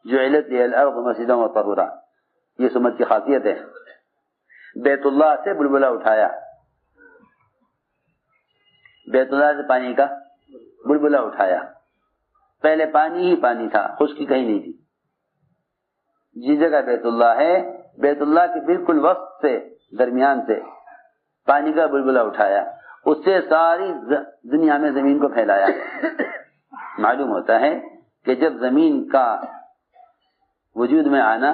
جعلت لی الارض مسجدا وطہورا، یہ اس امت کی خاصیت ہے. بیت اللہ سے بلبلہ اٹھایا، بیت اللہ سے پانی کا بلبلہ اٹھایا. پہلے پانی ہی پانی تھا، خشکی کہیں نہیں تھی. جس جگہ بیت اللہ ہے، بیت اللہ کے بالکل وسط سے، درمیان سے پانی کا بلبلہ اٹھایا، اس سے ساری دنیا میں زمین کو پھیلایا. معلوم ہوتا ہے کہ جب زمین کا وجود میں آنا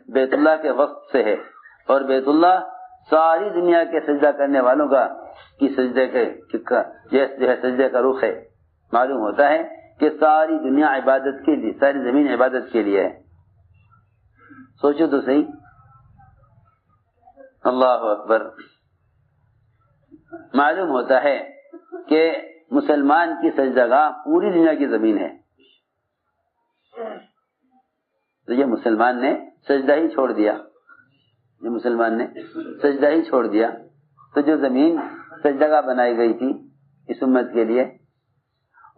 بیت اللہ کے وسط سے ہے، اور بیت اللہ ساری دنیا کے سجدہ کرنے والوں کا کی سجدے کے جو ہے سجدے کا رخ ہے. معلوم ہوتا ہے کہ ساری دنیا عبادت کے لیے، ساری زمین عبادت کے لیے ہے. سوچو تو صحیح. اللہ اکبر. معلوم ہوتا ہے کہ مسلمان کی سجدہ گاہ پوری دنیا کی زمین ہے. تو یہ مسلمان نے سجدہ ہی چھوڑ دیا، یہ مسلمان نے سجدہ ہی چھوڑ دیا، تو جو زمین سجدہ گاہ بنائی گئی تھی اس امت کے لیے،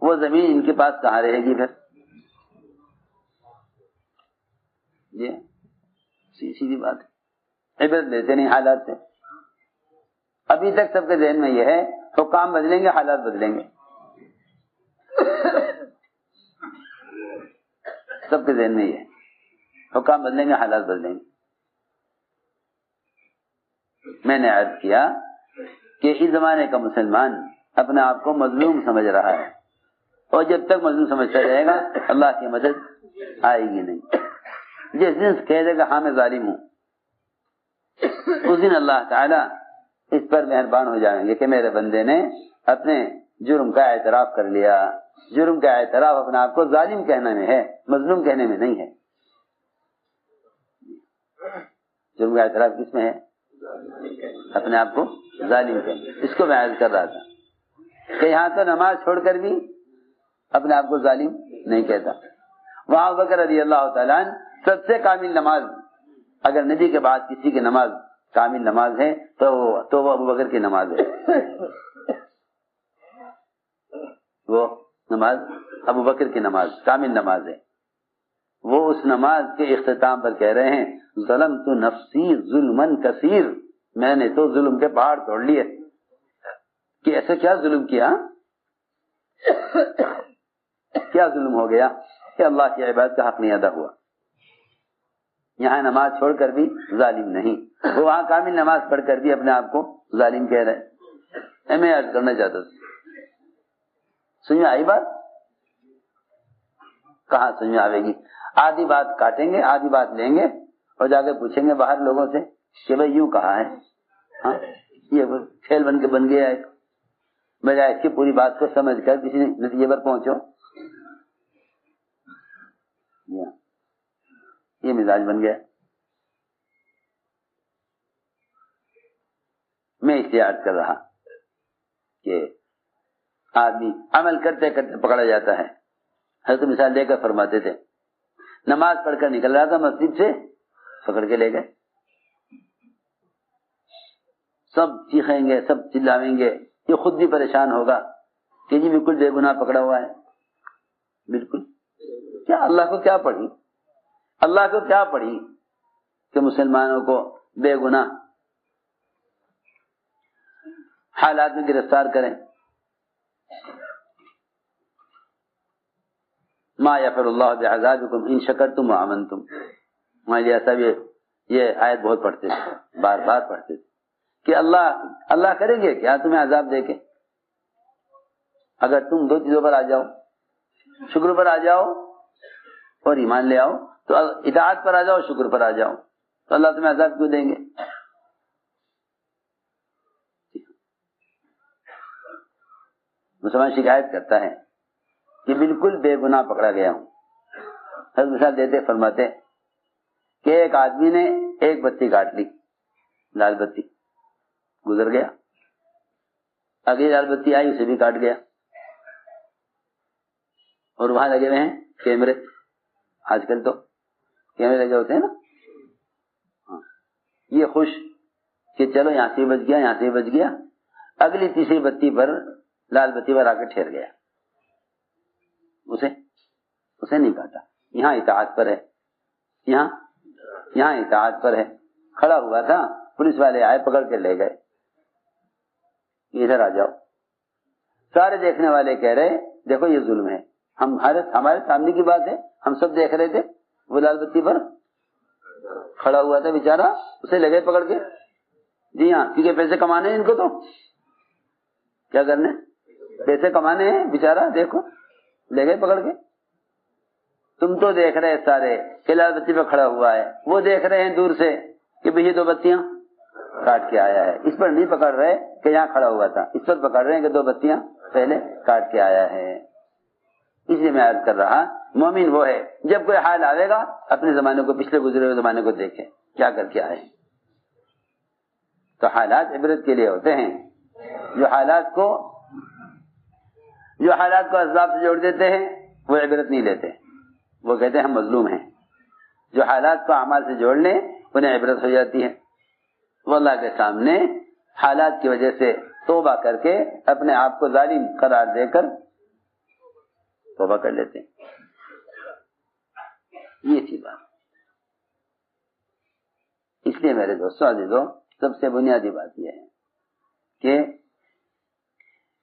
وہ زمین ان کے پاس کہاں رہے گی پھر؟ جی سیدھی بات ہے. عبرت لیتے نہیں حالات سے. ابھی تک سب کے ذہن میں یہ ہے حکام بدلیں گے حالات بدلیں گے، سب کے ذہن میں یہ ہے حکام بدلیں گے حالات بدلیں گے. میں نے عرض کیا کہ اس زمانے کا مسلمان اپنے آپ کو مظلوم سمجھ رہا ہے، اور جب تک مظلوم سمجھتا رہے گا اللہ کی مدد آئے گی نہیں. جس دن کہہ دے گا ہاں میں ظالم ہوں، اس دن اللہ تعالی اس پر مہربان ہو جائیں گے کہ میرے بندے نے اپنے جرم کا اعتراف کر لیا. جرم کا اعتراف اپنے آپ کو ظالم کہنے میں ہے، مظلوم کہنے میں نہیں ہے. جرم کا اعتراف کس میں ہے؟ اپنے آپ کو ظالم کہنے. اس کو میں عرض کر رہا تھا کہ یہاں تو نماز چھوڑ کر بھی اپنے آپ کو ظالم نہیں کہتا. وہاں ابو بکر رضی اللہ تعالیٰ عنہ سب سے کامل نماز، اگر نبی کے بعد کسی کی نماز کامل نماز ہے تو وہ ابو بکر کی نماز ہے. وہ نماز ابو بکر کی نماز کامل نماز ہے. وہ اس نماز کے اختتام پر کہہ رہے ہیں ظلمت نفسی ظلما کثیر، میں نے تو ظلم کے پہاڑ توڑ لیے. کہ ایسا کیا ظلم کیا، کیا ظلم ہو گیا کہ اللہ کی عبادت کا حق نہیں ادا ہوا. یہاں نماز چھوڑ کر بھی ظالم نہیں، وہ وہاں کامل نماز پڑھ کر بھی اپنے آپ کو ظالم کہہ رہے. میں عرض کرنا چاہتا تھا، سمجھ میں آئی بات؟ کہاں سمجھ میں آئے گی؟ آدھی بات کاٹیں گے، آدھی بات لیں گے اور جا کے پوچھیں گے باہر لوگوں سے کہ بھائی یوں کہا ہے. ہاں یہ کھیل بن گیا ہے. بجائے اس کی پوری بات کو سمجھ کر کسی نتیجے پر پہنچو. یہ مزاج بن گیا. میں اس سے عرض کر رہا کہ آدمی عمل کرتے کرتے پکڑا جاتا ہے. حضرت مثال دے کر فرماتے تھے نماز پڑھ کر نکل رہا تھا مسجد سے، پکڑ کے لے گئے. سب چیخیں گے، سب چلاویں گے، یہ خود بھی پریشان ہوگا کہ جی بالکل بے گناہ پکڑا ہوا ہے. بالکل کیا اللہ کو کیا پڑھی، اللہ کو کیا پڑھی کہ مسلمانوں کو بے گناہ حالات میں گرفتار کریں. ما یفعل اللہ بعذابکم ان شکرتم وآمنتم. ہمارے صاحب یہ آیت بہت پڑھتے تھے، بار بار پڑھتے تھے کہ اللہ کریں گے کیا تمہیں عذاب دے کے، اگر تم دو چیزوں پر آ جاؤ، شکر پر آ جاؤ اور ایمان لے آؤ، تو اطاعت پر آ جاؤ، شکر پر آ جاؤ، تو اللہ تمہیں عذاب کیوں دیں گے؟ مسلمان شکایت کرتا ہے کہ بالکل بے گناہ پکڑا گیا ہوں. حضرت مثال دیتے فرماتے کہ ایک آدمی نے ایک بتی کاٹ لی، لال بتی، گزر گیا. اگلی لال بتی آئی، اسے بھی کاٹ گیا. اور وہاں لگے ہوئے ہیں کیمرے، آج کل تو کیمرے لگے ہوتے ہیں نا. یہ خوش کہ چلو یہاں سے بچ گیا، یہاں سے بچ گیا. اگلی تیسری بتی پر، لال بتی پر آ کے ٹھہر گیا. اسے نہیں کاٹا. یہاں اطاعت پر ہے، یہاں اطاعت پر ہے. کھڑا ہوا تھا، پولیس والے آئے پکڑ کے لے گئے، ادھر آ جاؤ. سارے دیکھنے والے کہہ رہے دیکھو یہ ظلم ہے، ہمارے سامنے کی بات ہے، ہم سب دیکھ رہے تھے. وہ لال بتی پر کھڑا ہوا تھا بیچارہ، اسے لے گئے پکڑ کے. جی ہاں، کیونکہ پیسے کمانے ہیں ان کو، تو کیا کرنے، پیسے کمانے ہیں. بیچارہ دیکھو لے گئے پکڑ کے. تم تو دیکھ رہے سارے کہ لال بتی پہ کھڑا ہوا ہے، وہ دیکھ رہے ہیں دور سے کہ بھئی 2 بتیاں کاٹ کے آیا ہے. اس پر نہیں پکڑ رہے کہ یہاں کھڑا ہوا تھا، اس پر پکڑ رہے ہیں کہ 2 بتیاں پہلے کاٹ کے آیا ہے. اس لیے میں عرض کر رہا مومن وہ ہے جب کوئی حال آئے گا اپنے زمانے کو، پچھلے گزرے ہوئے زمانے کو دیکھے کیا کر کے آئے. تو حالات عبرت کے لیے ہوتے ہیں. جو حالات کو اسباب سے جوڑ دیتے ہیں وہ عبرت نہیں لیتے، وہ کہتے ہیں ہم مظلوم ہیں. جو حالات کو اعمال سے جوڑ لیں انہیں عبرت ہو جاتی ہے. وہ اللہ کے سامنے حالات کی وجہ سے توبہ کر کے اپنے آپ کو ظالم قرار دے کر توبہ کر لیتے ہیں. یہ تھی بات. اس لیے میرے دوستوں عزیزوں، سب سے بنیادی بات یہ ہے کہ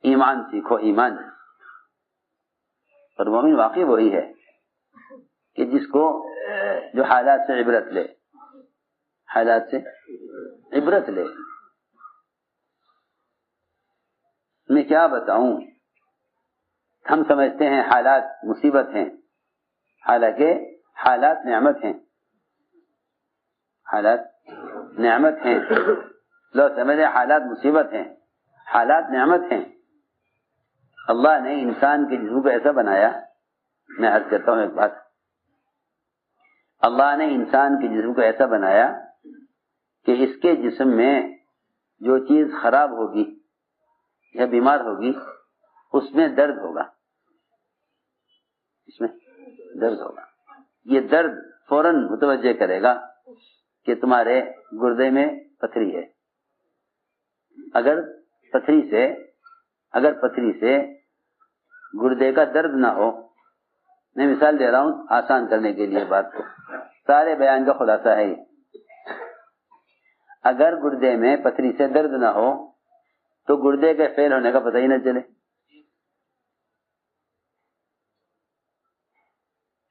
ایمان سیکھو. ایمان ہے اور مومن واقعی وہی ہے کہ جس کو جو حالات سے عبرت لے، حالات سے عبرت لے. میں کیا بتاؤں، ہم سمجھتے ہیں حالات مصیبت ہیں، حالانکہ حالات نعمت ہیں. حالات نعمت ہیں. لوگ سمجھے حالات مصیبت ہیں، حالات نعمت ہیں. اللہ نے انسان کے جسم کو ایسا بنایا، میں عرض کرتا ہوں ایک بات، اللہ نے انسان کے جسم کو ایسا بنایا کہ اس کے جسم میں جو چیز خراب ہوگی یا بیمار ہوگی اس میں درد ہوگا، اس میں درد ہوگا. یہ درد فوراً متوجہ کرے گا کہ تمہارے گردے میں پتھری ہے. اگر پتھری سے گردے کا درد نہ ہو، میں مثال دے رہا ہوں آسان کرنے کے لیے بات کو، سارے بیان کا خلاصہ ہے یہ. اگر گردے میں پتھری سے درد نہ ہو تو گردے کے فیل ہونے کا پتہ ہی نہ چلے.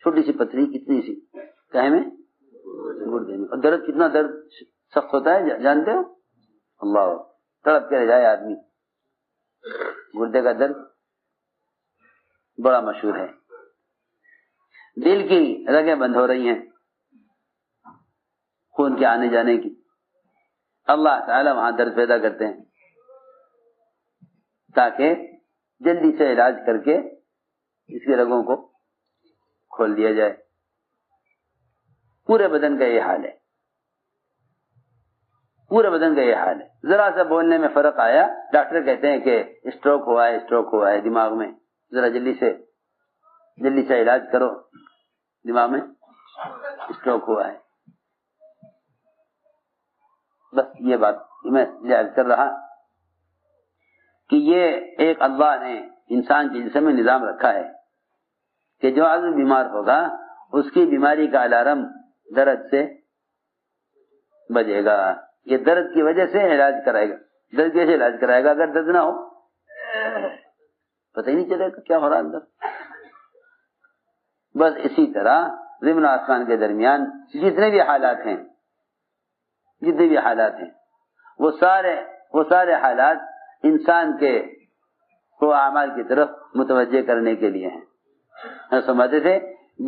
چھوٹی سی پتھری کتنی سی کہے میں گردے میں، اور درد کتنا درد سخت ہوتا ہے جانتے ہو؟ اللہ، تڑپ کے رہ جائے آدمی. گردے کا درد بڑا مشہور ہے. دل کی رگیں بند ہو رہی ہیں خون کے آنے جانے کی، اللہ تعالی وہاں درد پیدا کرتے ہیں تاکہ جلدی سے علاج کر کے اس کی رگوں کو کھول دیا جائے. پورے بدن کا یہ حال ہے، پورے بدن کا یہ حال ہے. ذرا سا بولنے میں فرق آیا، ڈاکٹر کہتے ہیں کہ اسٹروک ہوا ہے دماغ میں، ذرا جلدی سے علاج کرو، دماغ میں اسٹروک ہوا ہے. بس یہ بات میں عرض کر رہا کہ یہ ایک اللہ نے انسان کے جسم میں نظام رکھا ہے کہ جو عضو بیمار ہوگا اس کی بیماری کا الارم درد سے بجے گا. یہ درد کی وجہ سے علاج کرائے گا. درد کیسے علاج کرائے گا؟ اگر درد نہ ہو پتہ ہی نہیں چلے گا کیا ہو رہا اندر. بس اسی طرح زمین و آسمان کے درمیان جتنے بھی حالات ہیں وہ سارے حالات انسان کے کو اعمال کی طرف متوجہ کرنے کے لیے ہیں. سمجھتے تھے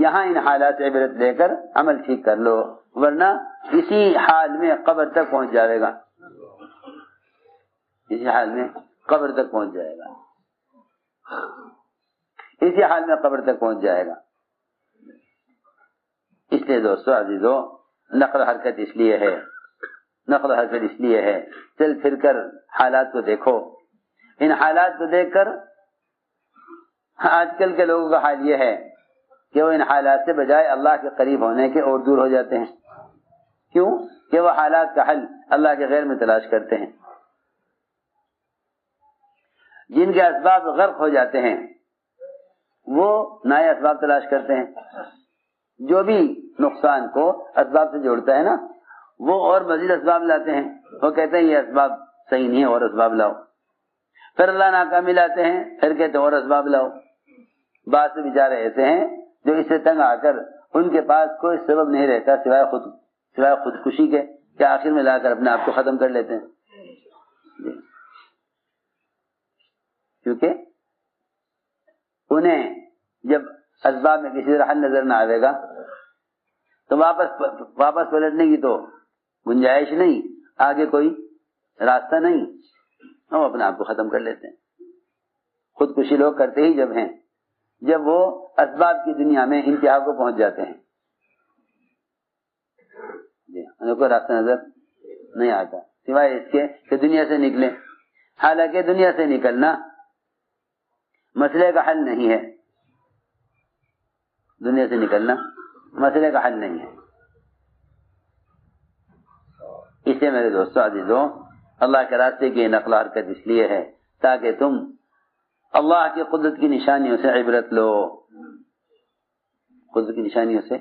یہاں ان حالات سے عبرت لے کر عمل ٹھیک کر لو، ورنہ اسی حال میں قبر تک پہنچ جائے گا. اسی حال میں قبر تک پہنچ جائے گا. اسی حال میں قبر تک پہنچ جائے گا. اس لیے دوستو عزیزو، نقل حرکت اس لیے ہے چل پھر کر حالات کو دیکھو. ان حالات کو دیکھ کر آج کل کے لوگوں کا حال یہ ہے کہ وہ ان حالات سے بجائے اللہ کے قریب ہونے کے اور دور ہو جاتے ہیں. کیوں؟ کہ وہ حالات کا حل اللہ کے غیر میں تلاش کرتے ہیں. جن کے اسباب غرق ہو جاتے ہیں وہ نئے اسباب تلاش کرتے ہیں. جو بھی نقصان کو اسباب سے جوڑتا ہے نا وہ اور مزید اسباب لاتے ہیں. وہ کہتے ہیں یہ اسباب صحیح نہیں ہے اور اسباب لاؤ. پھر اللہ ناکامی لاتے ہیں پھر کہتے ہیں اور اسباب لاؤ. بعض سے بیچارے ایسے ہیں جو اس سے تنگ آ کر ان کے پاس کوئی سبب نہیں رہتا سوائے خودکشی کے کہ آخر میں لا کر اپنے آپ کو ختم کر لیتے ہیں. کیونکہ انہیں جب اسباب میں کسی طرح حل نظر نہ آئے گا تو واپس پلٹنے کی تو گنجائش نہیں, آگے کوئی راستہ نہیں, وہ اپنے آپ کو ختم کر لیتے ہیں. خودکشی لوگ کرتے ہی جب ہیں جب وہ اسباب کی دنیا میں انتہا کو پہنچ جاتے ہیں. جی انہیں کوئی راستہ نظر نہیں آتا سوائے اس کے کہ دنیا سے نکلیں. حالانکہ دنیا سے نکلنا مسئلے کا حل نہیں ہے. دنیا سے نکلنا مسئلے کا حل نہیں ہے. اس لیے میرے دوستو عزیزوں اللہ کے راستے کی نقل و حرکت اس لیے ہے تاکہ تم اللہ کی قدرت کی نشانیوں سے عبرت لو. قدرت کی نشانیوں سے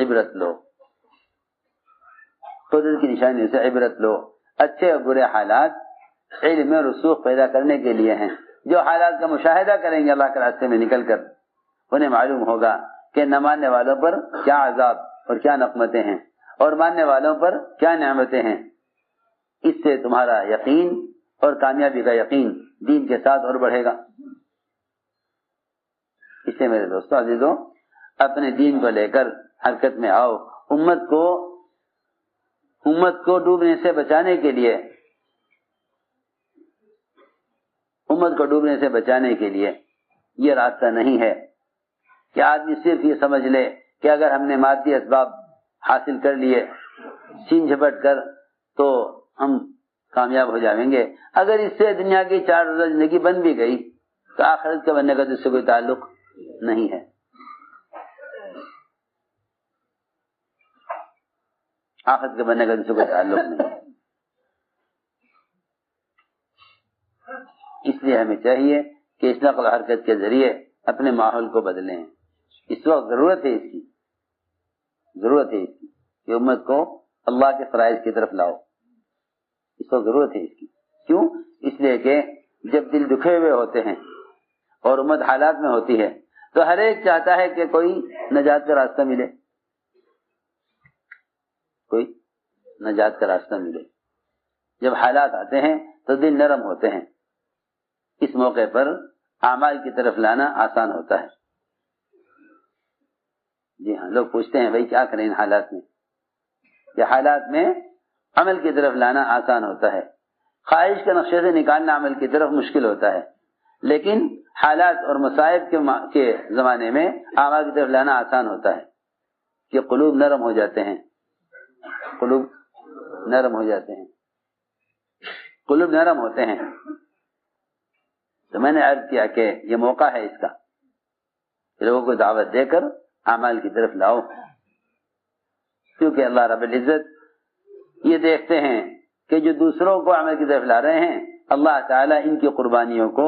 عبرت لو. قدرت کی نشانیوں سے عبرت لو. اچھے اور برے حالات علم میں رسوخ پیدا کرنے کے لیے ہیں. جو حالات کا مشاہدہ کریں گے اللہ کے راستے میں نکل کر انہیں معلوم ہوگا کہ نہ ماننے والوں پر کیا عذاب اور کیا نقمتیں ہیں اور ماننے والوں پر کیا نعمتیں ہیں. اس سے تمہارا یقین اور کامیابی کا یقین دین کے ساتھ اور بڑھے گا. اس سے میرے دوستو عزیزوں اپنے دین کو لے کر حرکت میں آؤ. امت کو ڈوبنے سے بچانے کے لیے یہ راستہ نہیں ہے کہ آدمی صرف یہ سمجھ لے کہ اگر ہم نے مادی اسباب حاصل کر لیے چھین جھپٹ کر تو ہم کامیاب ہو جائیں گے. اگر اس سے دنیا کی 4 روزہ زندگی بن بھی گئی تو آخرت کے بننے کا تو اس سے کوئی تعلق نہیں ہے. آخرت کے بننے کا اس سے کوئی تعلق نہیں ہے. اس لیے ہمیں چاہیے کہ اس نقل و حرکت کے ذریعے اپنے ماحول کو بدلیں. اس وقت ضرورت ہے اس کی کہ امت کو اللہ کے فرائض کی طرف لاؤ. اس کو ضرورت ہے اس کی. کیوں؟ اس لیے کہ جب دل دکھے ہوئے ہوتے ہیں اور امت حالات میں ہوتی ہے تو ہر ایک چاہتا ہے کہ کوئی نجات کا راستہ ملے. جب حالات آتے ہیں تو دل نرم ہوتے ہیں. اس موقع پر اعمال کی طرف لانا آسان ہوتا ہے. جی ہاں, لوگ پوچھتے ہیں بھائی کیا کریں ان حالات میں. یہ حالات میں عمل کی طرف لانا آسان ہوتا ہے. خواہش کے نقشے سے نکالنا عمل کی طرف مشکل ہوتا ہے. لیکن حالات اور مصائب کے زمانے میں اعمال کی طرف لانا آسان ہوتا ہے کہ قلوب نرم ہو جاتے ہیں. قلوب نرم ہوتے ہیں. تو میں نے عرض کیا کہ یہ موقع ہے اس کا لوگوں کو دعوت دے کر اعمال کی طرف لاؤ. کیونکہ اللہ رب العزت یہ دیکھتے ہیں کہ جو دوسروں کو عمل کی طرف لا رہے ہیں اللہ تعالیٰ ان کی قربانیوں کو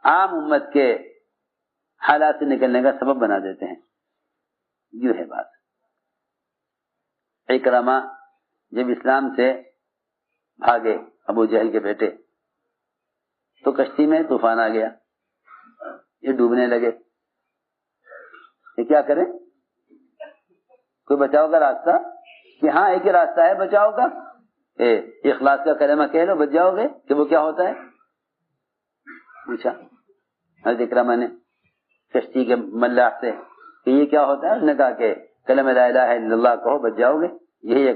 عام امت کے حالات سے نکلنے کا سبب بنا دیتے ہیں. یوں ہے بات. اکرمہ جب اسلام سے بھاگے ابو جہل کے بیٹے تو کشتی میں طوفان آ گیا. یہ ڈوبنے لگے. یہ کیا کریں؟ کوئی بچاؤ کا راستہ؟ کہ ہاں ایک ہی راستہ ہے بچاؤ کا, اخلاص کا کلمہ کہہ لو بچ جاؤ گے. کہ وہ کیا ہوتا ہے پوچھا حضرت اکرمہ نے کشتی کے ملاح سے کہ یہ کیا ہوتا ہے. اس نے کہا کہ کلمہ لا الہ الا اللہ کہو بچ جاؤ گے. یہی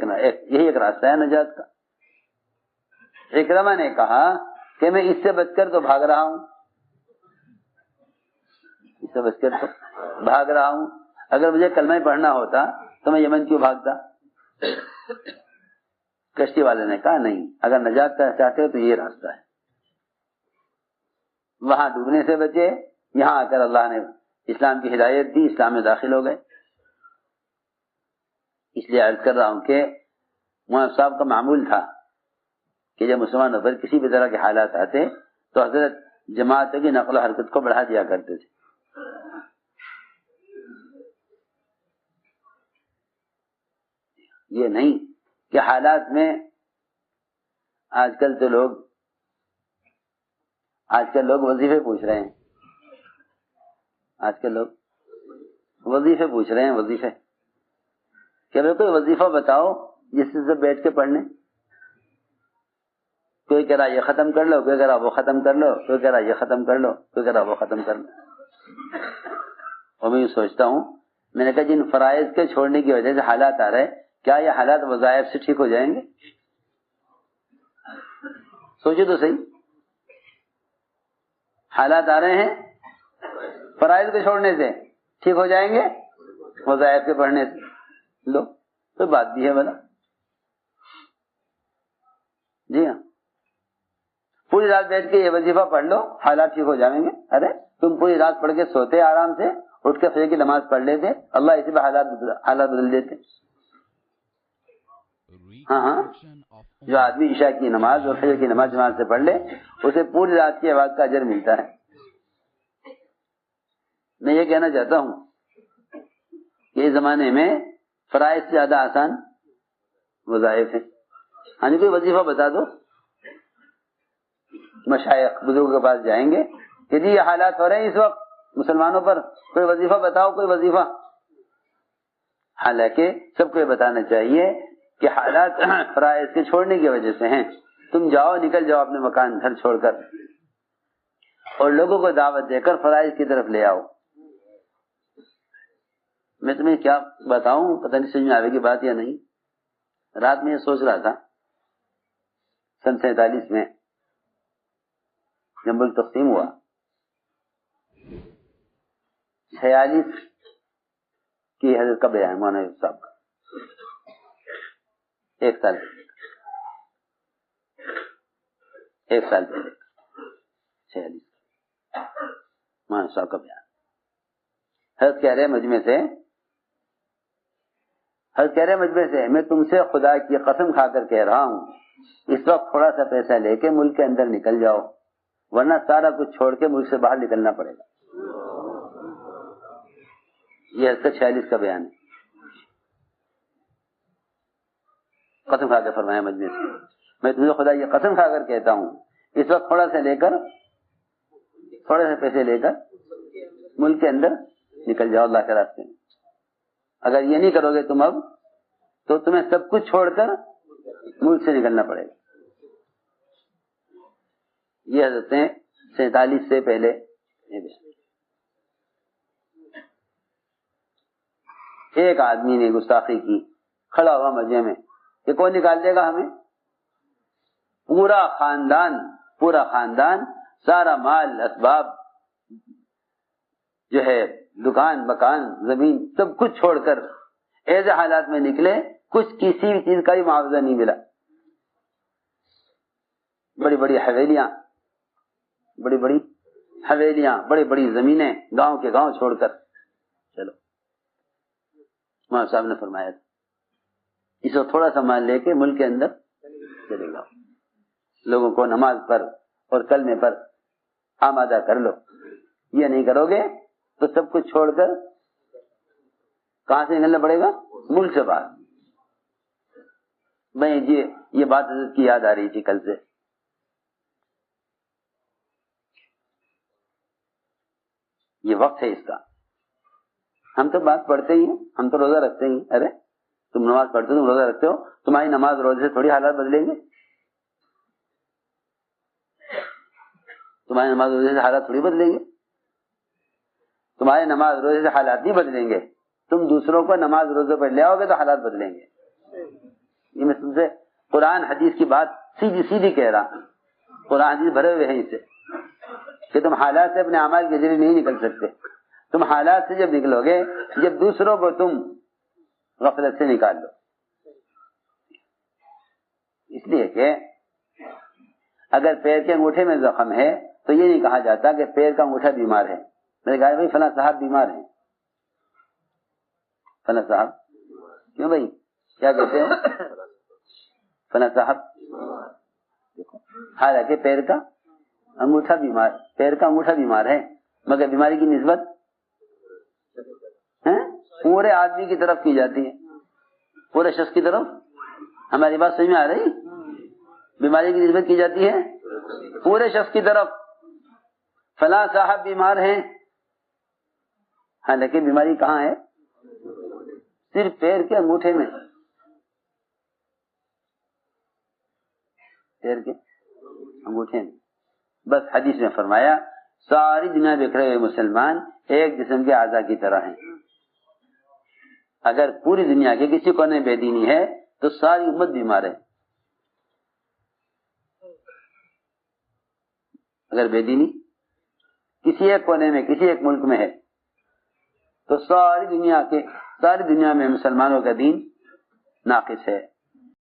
ایک راستہ ہے نجات کا. اکرمہ نے کہا کہ میں اس سے بچ کر تو بھاگ رہا ہوں, اگر مجھے کلمہ پڑھنا ہوتا تو میں یمن کیوں بھاگتا. کشتی والے نے کہا نہیں, اگر نجات چاہتے ہو تو یہ راستہ ہے. وہاں ڈوبنے سے بچے, یہاں آ کر اللہ نے اسلام کی ہدایت دی, اسلام میں داخل ہو گئے. اس لیے عرض کر رہا ہوں کہ مولانا صاحب کا معمول تھا کہ جب مسلمانوں پر کسی بھی طرح کے حالات آتے تو حضرت جماعتوں کی نقل و حرکت کو بڑھا دیا کرتے تھے. یہ نہیں کہ حالات میں آج کل لوگ وظیفے پوچھ رہے ہیں. آج کل لوگ وظیفے پوچھ رہے ہیں. وظیفے کہ بھائی کوئی وظیفہ بتاؤ جس سے بیٹھ کے پڑھنے. کوئی کہہ رہا یہ ختم کر لو, کوئی کہہ رہا وہ ختم کر لو, کوئی کہہ رہا یہ ختم کر لو, کوئی کہہ رہا وہ ختم کر لو. اور میں یہ سوچتا ہوں, میں نے کہا جن فرائض کے چھوڑنے کی وجہ سے حالات آ رہے, کیا یہ حالات وظائف سے ٹھیک ہو جائیں گے؟ سوچو تو صحیح. حالات آ رہے ہیں فرائض کے چھوڑنے سے, ٹھیک ہو جائیں گے وظائف کے پڑھنے سے؟ لو تو بات بھی ہے بنا. جی ہاں, پوری رات بیٹھ کے یہ وظیفہ پڑھ لو حالات ٹھیک ہو جائیں گے. ارے تم پوری رات پڑھ کے سوتے آرام سے, اٹھ کے فجر کی نماز پڑھ لیتے, اللہ اسی پہ حالات بدل دیتے. ہاں, جو آدمی عشاء کی نماز اور فجر کی نماز جماعت سے پڑھ لے اسے پوری رات کی عبادت کا اجر ملتا ہے. میں یہ کہنا چاہتا ہوں کہ اس زمانے میں فرائض سے زیادہ آسان وظائف ہیں. ہاں جی, کوئی وظیفہ بتا دو, مشائخ بزرگوں کے پاس جائیں گے کہ جی یہ حالات ہو رہے ہیں اس وقت مسلمانوں پر, کوئی وظیفہ بتاؤ, کوئی وظیفہ. حالانکہ سب کو یہ بتانا چاہیے کہ حالات فرائض کے چھوڑنے کی وجہ سے ہیں. تم جاؤ, نکل جاؤ اپنے مکان گھر چھوڑ کر اور لوگوں کو دعوت دے کر فرائض کی طرف لے آؤ. میں تمہیں کیا بتاؤں, پتہ نہیں سمجھ میں آئے گی بات یا نہیں. رات میں یہ سوچ رہا تھا, سن 47 میں جب ملک تقسیم ہوا, 46 کی حضرت کا بیان مولانا صاحب کا, ایک سال پہلے 46 مولانا صاحب کا بیان. حضرت کہہ رہے مجمع سے میں تم سے خدا کی قسم کھا کر کہہ رہا ہوں, اس وقت تھوڑا سا پیسہ لے کے ملک کے اندر نکل جاؤ, ورنہ سارا کچھ چھوڑ کے ملک سے باہر نکلنا پڑے گا. یہ حضرت 46 کا بیان ہے. قسم کھا کے فرمایا مجمع سے, میں تم سے خدا کی قسم کھا کر کہتا ہوں, اس وقت تھوڑے سے پیسے لے کر ملک کے اندر نکل جاؤ اللہ کے راستے میں. اگر یہ نہیں کرو گے تم اب, تو تمہیں سب کچھ چھوڑ کر ملک سے نکلنا پڑے گا. یہ حضرت 47 سے پہلے. ایک آدمی نے گستاخی کی, کھڑا ہوا مجمع میں کہ کون نکال دے گا ہمیں. پورا خاندان سارا مال اسباب جو ہے, دکان مکان زمین سب کچھ چھوڑ کر ایسے حالات میں نکلے, کچھ کسی بھی چیز کا بھی معاوضہ نہیں ملا. بڑی بڑی حویلیاں, بڑی بڑی زمینیں, گاؤں کے گاؤں چھوڑ کر چلو. مولانا صاحب نے فرمایا تھا اس وقت تھوڑا سا مال لے کے ملک کے اندر چلے گا, لوگوں کو نماز پر اور کلمے پر آمادہ کر لو. یہ نہیں کرو گے تو سب کچھ چھوڑ کر کہاں سے نکلنا پڑے گا, ملک سے باہر. میں یہ بات حضرت کی یاد آ رہی تھی کل سے. یہ وقت ہے اس کا. ہم تو بات پڑھتے ہی ہیں, ہم تو روزہ رکھتے ہی. ارے تم نماز پڑھتے ہو, تم روزہ رکھتے ہو, تمہاری نماز روزے سے تھوڑی حالات بدلیں گے. تمہاری نماز روزے سے حالات تھوڑی بدلیں گے. تمہاری نماز روزے سے حالات نہیں بدلیں گے. تم دوسروں کو نماز روزے پر لے آؤ گے تو حالات بدلیں گے. یہ میں تم سے قرآن حدیث کی بات سیدھی کہہ رہا. قرآن حدیث بھرے ہوئے ہیں اس سے کہ تم حالات سے اپنے اعمال کے ذریعے نہیں نکل سکتے. تم حالات سے جب نکلو گے, جب دوسروں کو تم غفلت سے نکال لو. اس لیے کہ اگر پیر کے انگوٹھے میں زخم ہے تو یہ نہیں کہا جاتا کہ پیر کا انگوٹھا بیمار ہے. میں نے کہا بھائی فلاں صاحب بیمار ہیں. فلاں صاحب کیوں بھائی, کیا کہتے ہیں فلاں صاحب. دیکھو حالانکہ پیر کا انگوٹھا بیمار ہے, مگر بیماری کی نسبت پورے آدمی کی طرف کی جاتی ہے. پورے شخص کی طرف. ہماری بات سمجھ میں آ رہی؟ بیماری کی نسبت کی جاتی ہے پورے شخص کی طرف. فلاں صاحب بیمار ہیں، ہاں لیکن بیماری کہاں ہے؟ صرف پیر کے انگوٹھے میں. پیر کے انگوٹھے میں. بس حدیث میں فرمایا ساری دنیا بکھرے ہوئے مسلمان ایک جسم کے اعضاء کی طرح ہیں. اگر پوری دنیا کے کسی کونے میں بے دینی ہے تو ساری امت بیمار ہے. اگر بے دینی کسی ایک کونے میں کسی ایک ملک میں ہے تو ساری دنیا میں مسلمانوں کا دین ناقص ہے.